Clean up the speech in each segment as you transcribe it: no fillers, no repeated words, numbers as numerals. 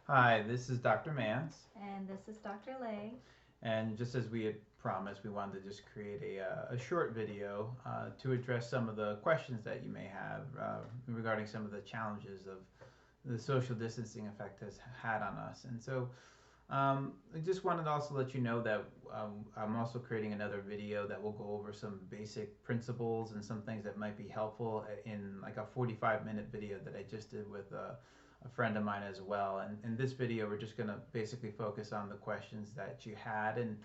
Hi, this is Dr. Mantz, And this is Dr. Lay. and just as we had promised, we wanted to just create a short video to address some of the questions that you may have regarding some of the challenges of the social distancing effect has had on us. And so I just wanted to also let you know that I'm also creating another video that will go over some basic principles and some things that might be helpful in like a 45-minute video that I just did with a friend of mine as well. And in this video, we're just going to basically focus on the questions that you had. And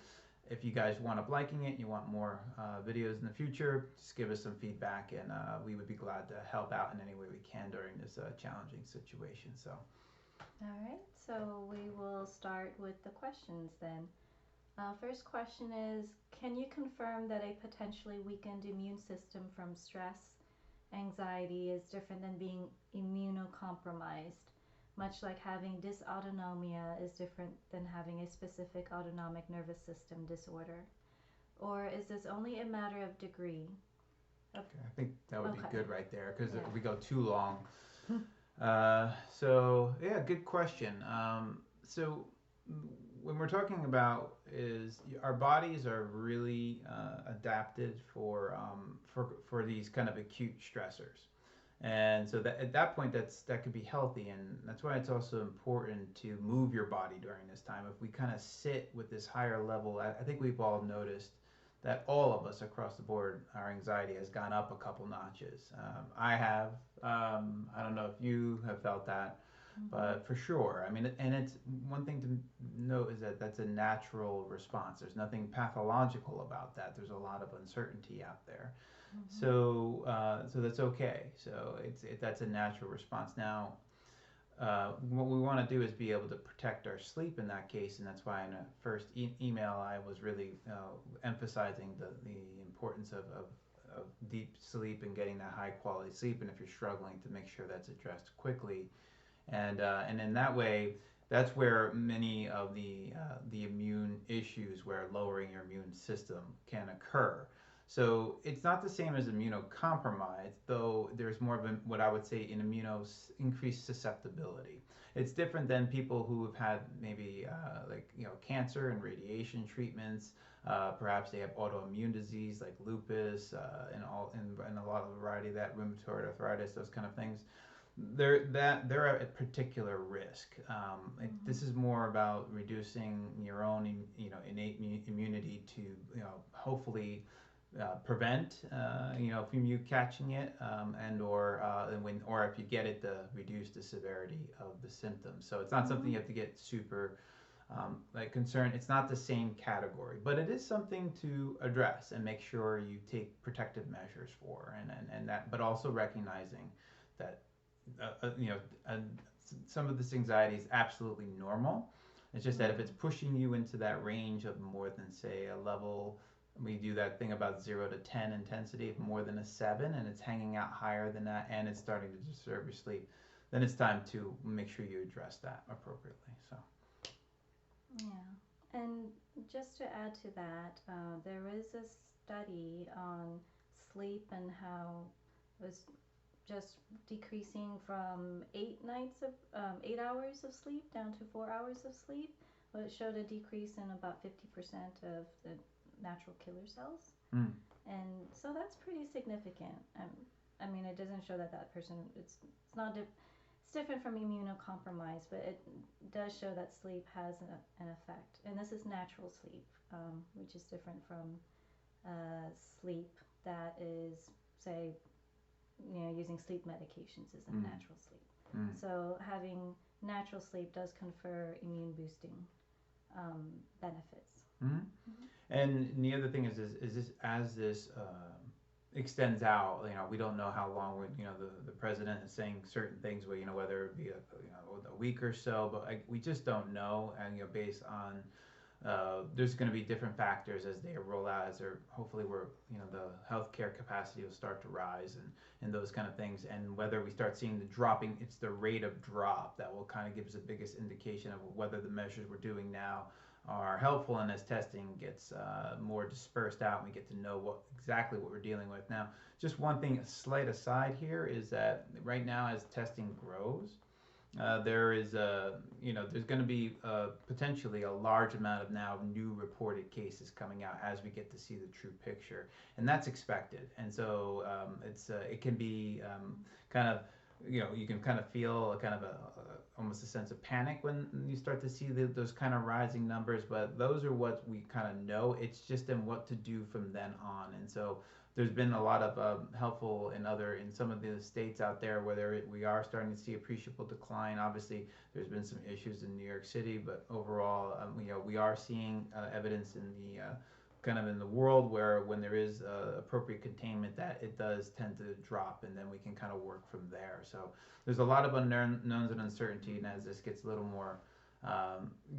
if you guys wind up liking it, you want more videos in the future, just give us some feedback, and we would be glad to help out in any way we can during this challenging situation. So. All right, so we will start with the questions then. First question is, can you confirm that a potentially weakened immune system from stress, anxiety is different than being immunocompromised? Much like having dysautonomia is different than having a specific autonomic nervous system disorder? Or is this only a matter of degree? Of, Okay, I think that would be okay, good right there because yeah. if we go too long. So yeah, good question. So when we're talking about is our bodies are really adapted for these kind of acute stressors, and so that at that point that could be healthy, and that's why it's also important to move your body during this time. If we kind of sit with this higher level, I think we've all noticed that all of us across the board, our anxiety has gone up a couple notches. I have. I don't know if you have felt that, Mm-hmm. but for sure. I mean, and it's one thing to note is that that's a natural response. There's nothing pathological about that. There's a lot of uncertainty out there. Mm-hmm. So that's okay. So that's a natural response. Now, what we want to do is be able to protect our sleep in that case, and that's why in a first email I was really emphasizing the importance of deep sleep and getting that high quality sleep, and if you're struggling, to make sure that's addressed quickly, and in that way, that's where many of the immune issues, where lowering your immune system can occur. So it's not the same as immunocompromised, though there's more of what I would say an increased susceptibility. It's different than people who have had maybe like cancer and radiation treatments. Perhaps they have autoimmune disease like lupus and a lot of variety of that, rheumatoid arthritis, those kind of things. They're at a particular risk. Mm-hmm. This is more about reducing your own innate immunity to hopefully prevent from you catching it, or if you get it, to reduce the severity of the symptoms. So it's not something Mm-hmm. you have to get super like concerned. It's not the same category, but it is something to address and make sure you take protective measures for, and that, but also recognizing that uh, uh, you know uh, some of this anxiety is absolutely normal. It's just that if it's Mm-hmm. pushing you into that range of more than, say, a level, we do that thing about 0 to 10 intensity, of more than a 7, and it's hanging out higher than that, and it's starting to disturb your sleep, then it's time to make sure you address that appropriately. So, Yeah. And just to add to that, there is a study on sleep and how it was just decreasing from 8 hours of sleep down to 4 hours of sleep. But it showed a decrease in about 50% of the natural killer cells. mm, And so that's pretty significant. I mean, it doesn't show that that person, it's not it's different from immunocompromised, but it does show that sleep has an effect. And this is natural sleep, which is different from sleep that is, say, using sleep medications isn't mm, natural sleep. mm, So having natural sleep does confer immune boosting benefits. mm. Mm-hmm. And the other thing is this, as this extends out, we don't know how long. The president is saying certain things, where whether it be a week or so, but we just don't know, and based on there's going to be different factors as they roll out, as they're hopefully where the healthcare capacity will start to rise, and those kind of things, and whether we start seeing the dropping, it's the rate of drop that will kind of give us the biggest indication of whether the measures we're doing now are helpful, and as testing gets more dispersed out, and we get to know exactly what we're dealing with. Now, just one thing, a slight aside here, is that right now, as testing grows, there is a, there's going to be potentially a large amount of now new reported cases coming out as we get to see the true picture, and that's expected. And so it can be kind of, you can kind of feel a kind of almost a sense of panic when you start to see those kind of rising numbers, but those are what we kind of know. It's just in what to do from then on. And so there's been a lot of helpful in some of the states out there where we are starting to see appreciable decline. Obviously, there's been some issues in New York City, but overall, we are seeing evidence in the kind of in the world where when there is appropriate containment, that it does tend to drop, and then we can kind of work from there. So there's a lot of unknowns and uncertainty, and as this gets a little more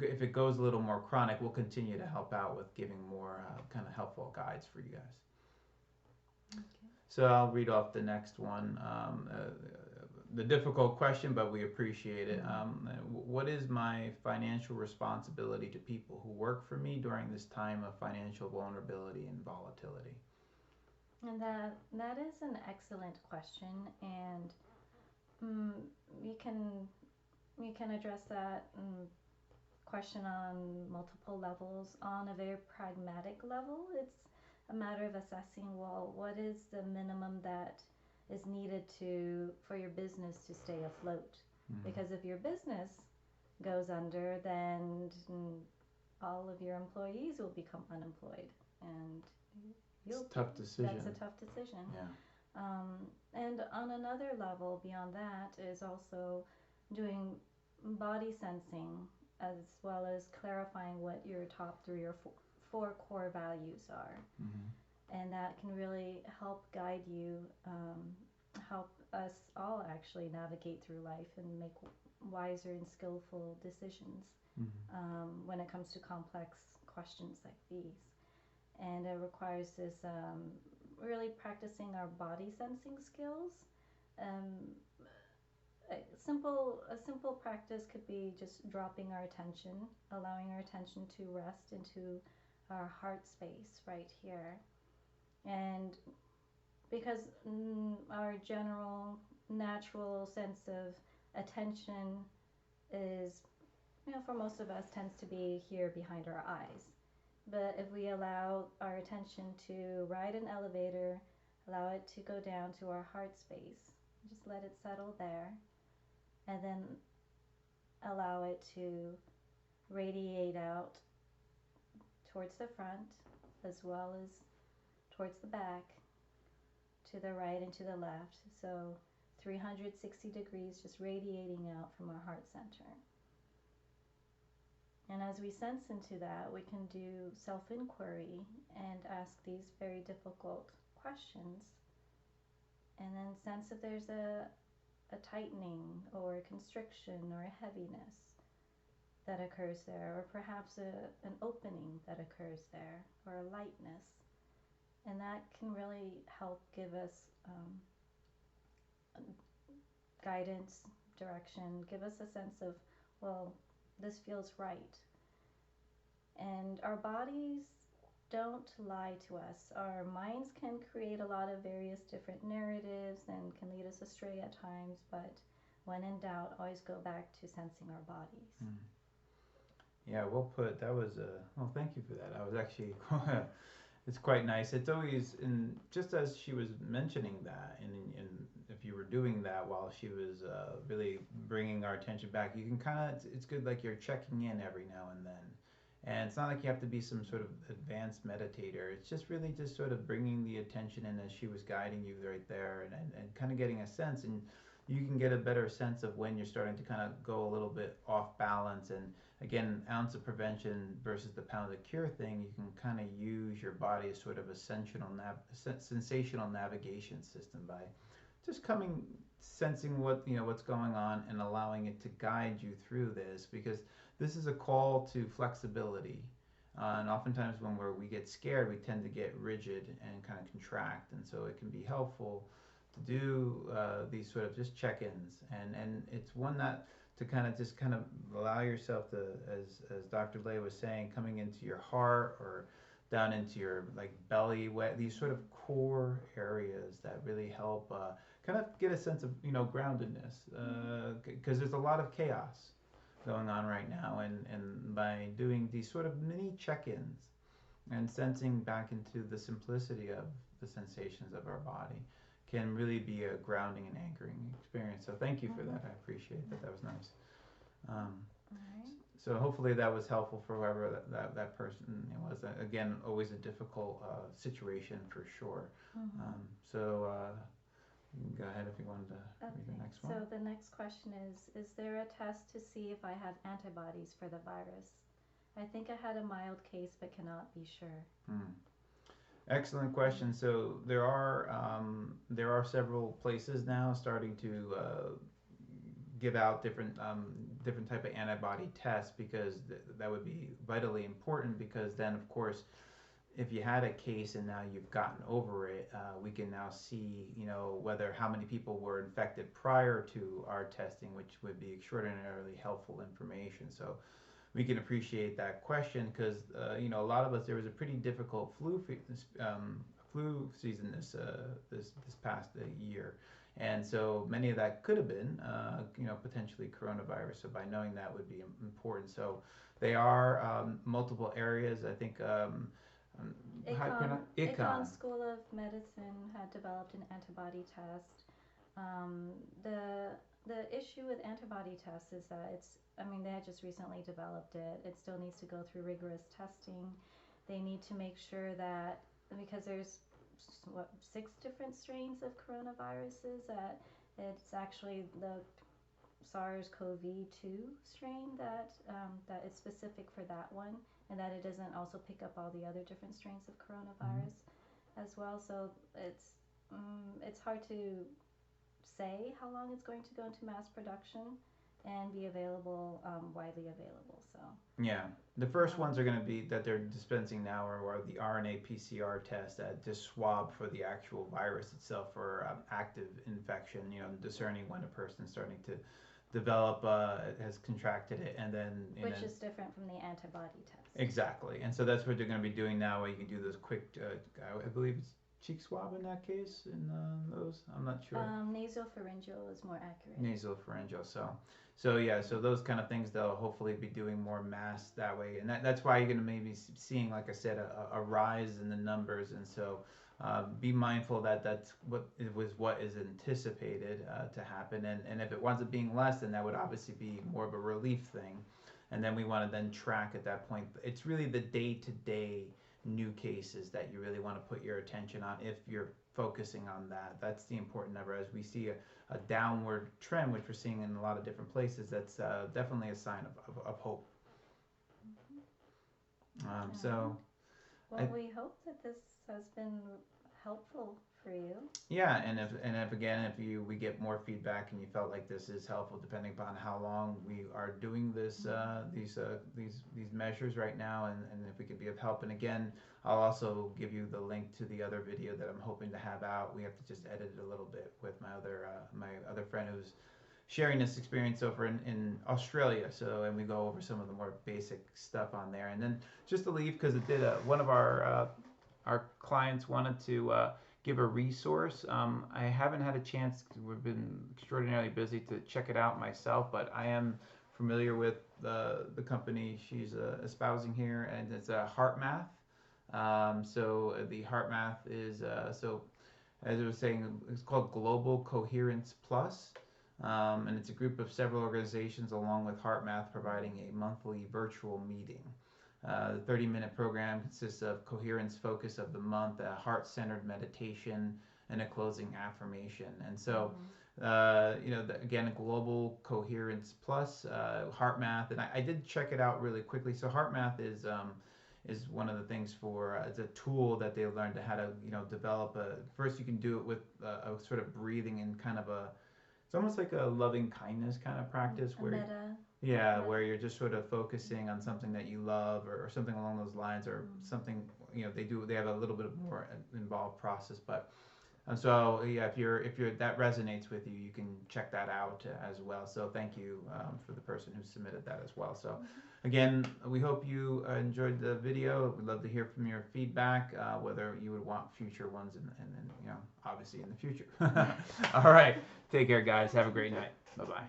if it goes a little more chronic, we'll continue to help out with giving more kind of helpful guides for you guys. Okay. So I'll read off the next one. The difficult question, but we appreciate it. What is my financial responsibility to people who work for me during this time of financial vulnerability and volatility? And that is an excellent question, and mm, we can address that question on multiple levels. On a very pragmatic level, it's a matter of assessing, well, what is the minimum that is needed for your business to stay afloat? Mm-hmm. Because if your business goes under, then all of your employees will become unemployed, and it's a tough decision. That's a tough decision. Yeah. And on another level beyond that is also doing body sensing, as well as clarifying what your top three or four core values are. Mm-hmm. And that can really help guide you, help us all actually navigate through life and make wiser and skillful decisions when it comes to complex questions like these. And it requires this really practicing our body sensing skills. A simple practice could be just dropping our attention, allowing our attention to rest into our heart space right here. And because our general natural sense of attention is, for most of us, tends to be here behind our eyes. But if we allow our attention to ride an elevator, allow it to go down to our heart space, just let it settle there, and then allow it to radiate out towards the front as well as towards the back, to the right and to the left. So 360 degrees just radiating out from our heart center. And as we sense into that, we can do self-inquiry and ask these very difficult questions, and then sense if there's a tightening or a constriction or a heaviness that occurs there, or perhaps an opening that occurs there, or a lightness. And that can really help give us guidance, direction, give us a sense of, well, this feels right. And our bodies don't lie to us. Our minds can create a lot of various different narratives and can lead us astray at times, but when in doubt, always go back to sensing our bodies. Yeah, that was well, thank you for that. I was actually it's quite nice. It's always, and just as she was mentioning that, and if you were doing that while she was really bringing our attention back, you can kind of, it's good, like you're checking in every now and then. And it's not like you have to be some sort of advanced meditator. It's just really just sort of bringing the attention in as she was guiding you right there, and kind of getting a sense. And you can get a better sense of when you're starting to kind of go a little bit off balance. And again, ounce of prevention versus the pound of cure thing, you can kind of use your body as sort of a sensational navigation system by just sensing what's going on and allowing it to guide you through this, because this is a call to flexibility. And oftentimes when we get scared, we tend to get rigid and kind of contract. And so it can be helpful to do these sort of just check-ins. And it's one that to kind of allow yourself to, as Dr. Lay was saying, coming into your heart or down into your belly, these sort of core areas that really help kind of get a sense of groundedness, because there's a lot of chaos going on right now, and by doing these sort of mini check-ins and sensing back into the simplicity of the sensations of our body can really be a grounding and anchoring experience. So thank you for that. I appreciate that. That was nice. So hopefully that was helpful for whoever that person was. Again, always a difficult situation for sure. So you can go ahead if you wanted to read the next one. So the next question is there a test to see if I have antibodies for the virus? I think I had a mild case but cannot be sure. Excellent question. So there are several places now starting to give out different type of antibody tests, because that would be vitally important, because then of course if you had a case and now you've gotten over it, we can now see, whether how many people were infected prior to our testing, which would be extraordinarily helpful information. So we can appreciate that question, because a lot of us, there was a pretty difficult flu season this past year, and so many of that could have been potentially coronavirus. So by knowing that would be important. So they are multiple areas. I think Icahn School of Medicine had developed an antibody test. The issue with antibody tests is that they had just recently developed it. It still needs to go through rigorous testing. They need to make sure that, because there's 6 different strains of coronaviruses, that it's actually the SARS-CoV-2 strain that is specific for that one, and that it doesn't also pick up all the other different strains of coronavirus as well. So it's hard to say how long it's going to go into mass production and be available, widely available. So yeah, the first ones are going to be that they're dispensing now are the RNA PCR test that just swab for the actual virus itself for active infection, discerning when a person's starting to develop, has contracted it, and then which is different from the antibody test. Exactly, and so that's what they're going to be doing now, where you can do those quick, I believe it's cheek swab in that case, in those, I'm not sure. Nasopharyngeal is more accurate. Nasopharyngeal, so yeah, so those kind of things they'll hopefully be doing more mass that way, and that's why you're going to maybe seeing, like I said, a rise in the numbers, and so be mindful that what is anticipated to happen, and if it winds up being less, then that would obviously be more of a relief thing, and then we want to then track at that point. It's really the day-to-day new cases that you really want to put your attention on if you're focusing on that. That's the important number. As we see a downward trend, which we're seeing in a lot of different places, that's definitely a sign of hope. We hope that this has been helpful for you. Yeah, and if we get more feedback and you felt like this is helpful, depending upon how long we are doing this these measures right now, and if we could be of help. And again, I'll also give you the link to the other video that I'm hoping to have out. We have to just edit it a little bit with my other friend who's sharing this experience over in Australia. So, and we go over some of the more basic stuff on there. And then just to leave, because it did one of our clients wanted to give a resource. I haven't had a chance, because we've been extraordinarily busy, to check it out myself, but I am familiar with the company she's espousing here, and it's HeartMath. So the HeartMath is, so as I was saying, it's called Global Coherence Plus, and it's a group of several organizations along with HeartMath providing a monthly virtual meeting. The 30-minute program consists of coherence focus of the month, a heart-centered meditation, and a closing affirmation. And so, again, Global Coherence Plus, HeartMath, and I did check it out really quickly. So HeartMath is one of the things it's a tool that they learned how to develop. First, you can do it with a sort of breathing and kind of it's almost like a loving kindness kind of practice where you're just sort of focusing on something that you love, or something along those lines, or something they have a little bit more involved process, but so yeah, if that resonates with you, you can check that out as well. So thank you for the person who submitted that as well. So again, we hope you enjoyed the video. We'd love to hear from your feedback, whether you would want future ones, and obviously in the future. All right, take care, guys. Have a great night. Bye-bye.